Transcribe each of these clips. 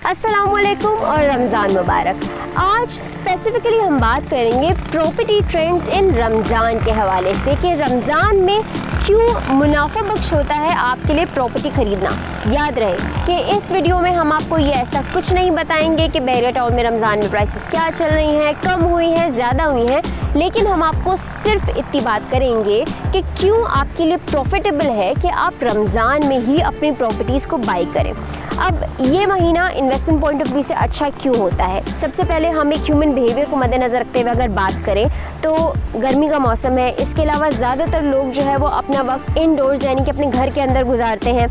अस्सलामुअलैकुम और रमज़ान मुबारक। आज स्पेसिफ़िकली हम बात करेंगे प्रॉपर्टी ट्रेंड्स इन रमज़ान के हवाले से कि रमज़ान में क्यों मुनाफा बख्श होता है आपके लिए प्रॉपर्टी ख़रीदना। याद रहे कि इस वीडियो में हम आपको ये ऐसा कुछ नहीं बताएंगे कि बहरिया टाउन में रमज़ान में प्राइसेस क्या चल रही हैं, कम हुई हैं, ज़्यादा हुई हैं, लेकिन हम आपको सिर्फ इतनी बात करेंगे कि क्यों आपके लिए प्रॉफिटेबल है कि आप रमज़ान में ही अपनी प्रॉपर्टीज़ को बाई करें। अब ये महीना इन्वेस्टमेंट पॉइंट ऑफ व्यू से अच्छा क्यों होता है? सबसे पहले हम एक ह्यूमन बिहेवियर को मद्देनज़र रखते हुए अगर बात करें तो गर्मी का मौसम है, इसके अलावा ज़्यादातर लोग जो है वो अपना वक्त इनडोर्स यानी कि अपने घर के अंदर गुजारते हैं।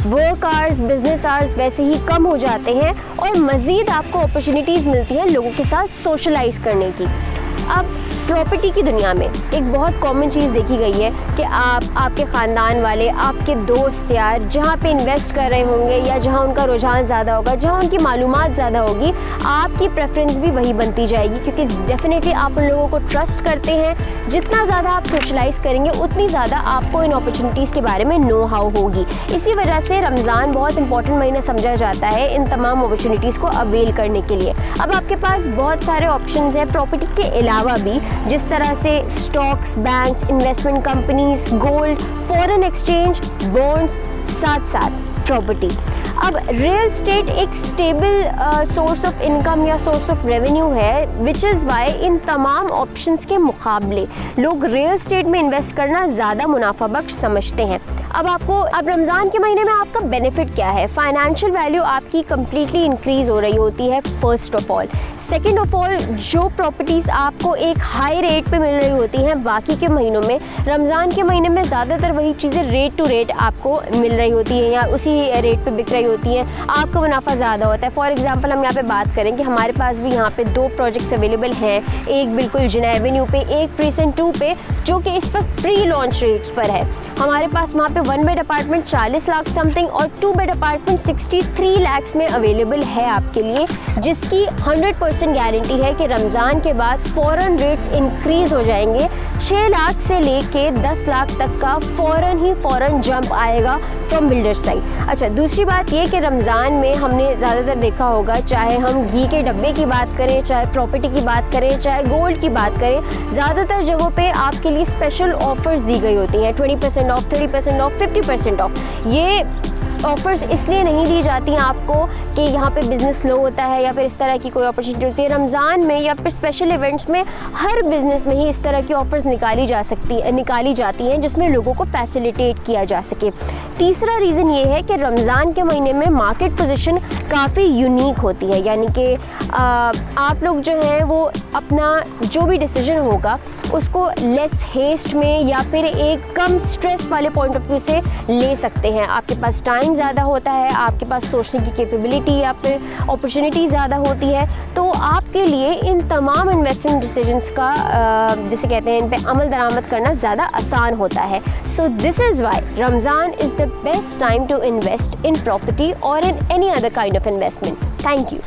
वर्क आवर्स, बिजनेस आवर्स वैसे ही कम हो जाते हैं और मज़ीद आपको अपॉर्चुनिटीज़ मिलती हैं लोगों के साथ सोशलाइज़ करने की। अब प्रॉपर्टी की दुनिया में एक बहुत कॉमन चीज़ देखी गई है कि आपके ख़ानदान वाले, आपके दोस्त यार जहाँ पे इन्वेस्ट कर रहे होंगे या जहाँ उनका रुझान ज़्यादा होगा, जहाँ उनकी मालूमात ज़्यादा होगी, आपकी प्रेफरेंस भी वही बनती जाएगी क्योंकि डेफिनेटली आप उन लोगों को ट्रस्ट करते हैं। जितना ज़्यादा आप सोशलाइज़ करेंगे उतनी ज़्यादा आपको इन अपॉर्चुनिटीज़ के बारे में नो हाउ होगी। इसी वजह से रमज़ान बहुत इंपॉर्टेंट महीना समझा जाता है इन तमाम अपॉर्चुनिटीज़ को अवेल करने के लिए। अब आपके पास बहुत सारे ऑप्शंस हैं प्रॉपर्टी के अलावा भी, जिस तरह से stocks, bank, investment companies, gold, foreign exchange, bonds, साथ साथ प्रॉपर्टी। अब रियल एस्टेट एक स्टेबल सोर्स ऑफ इनकम या सोर्स ऑफ रेवेन्यू है, विच इज़ वाई इन तमाम ऑप्शंस के मुकाबले लोग रियल एस्टेट में इन्वेस्ट करना ज़्यादा मुनाफा बख्श समझते हैं। अब रमज़ान के महीने में आपका बेनिफिट क्या है? फाइनेंशियल वैल्यू आपकी कम्प्लीटली इंक्रीज़ हो रही होती है first of all. Second of all, जो प्रॉपर्टीज़ आपको एक हाई रेट पे मिल रही होती हैं बाकी के महीनों में, रमज़ान के महीने में ज़्यादातर वही चीज़ें रेट टू रेट आपको मिल रही होती हैं या उसी रेट पे बिक रही होती हैं, आपका मुनाफा ज़्यादा होता है। फॉर एग्जांपल हम यहाँ पे बात करें कि हमारे पास भी यहाँ पे 2 प्रोजेक्ट्स अवेलेबल हैं, एक बिल्कुल जिना एवेन्यू पे, एक प्रीसेंट 2 पे, जो कि इस वक्त प्री लॉन्च रेट्स पर है। हमारे पास वहाँ पे 1 बेड अपार्टमेंट 40 लाख समथिंग और 2 बेड अपार्टमेंट 63 लाख में अवेलेबल है आपके लिए, जिसकी 100% गारंटी है कि रमज़ान के बाद फ़ौरन रेट्स इंक्रीज़ हो जाएंगे। 6 लाख से लेके 10 लाख तक का फ़ौरन जंप आएगा फ्रॉम बिल्डर साइड। अच्छा, दूसरी बात ये कि रमज़ान में हमने ज़्यादातर देखा होगा, चाहे हम घी के डब्बे की बात करें, चाहे प्रॉपर्टी की बात करें, चाहे गोल्ड की बात करें, ज़्यादातर जगहों पे आपके लिए स्पेशल ऑफ़र्स दी गई होती हैं, 20% ऑफ, 30% ऑफ, 50% ऑफ। ये ऑफ़र्स इसलिए नहीं दी जाती हैं आपको कि यहाँ पे बिज़नेस लो होता है या फिर इस तरह की कोई अपॉर्चुनिटी होती है। रमज़ान में या फिर स्पेशल इवेंट्स में हर बिज़नेस में ही इस तरह की ऑफ़र्स निकाली जाती हैं जिसमें लोगों को फैसिलिटेट किया जा सके। तीसरा रीज़न ये है कि रमज़ान के महीने में मार्केट पोजीशन काफ़ी यूनिक होती है, यानी कि आप लोग जो हैं वो अपना जो भी डिसीजन होगा उसको लेस हेस्ट में या फिर एक कम स्ट्रेस वाले पॉइंट ऑफ व्यू से ले सकते हैं। आपके पास टाइम ज़्यादा होता है, आपके पास सोचने की कैपेबिलिटी या फिर अपॉर्चुनिटी ज़्यादा होती है, तो आपके लिए इन तमाम इन्वेस्टमेंट डिसीजंस का जिसे कहते हैं इन पे अमल दरामद करना ज़्यादा आसान होता है। So this is why Ramzan is the best time to invest in property और in any other kind of investment. Thank you.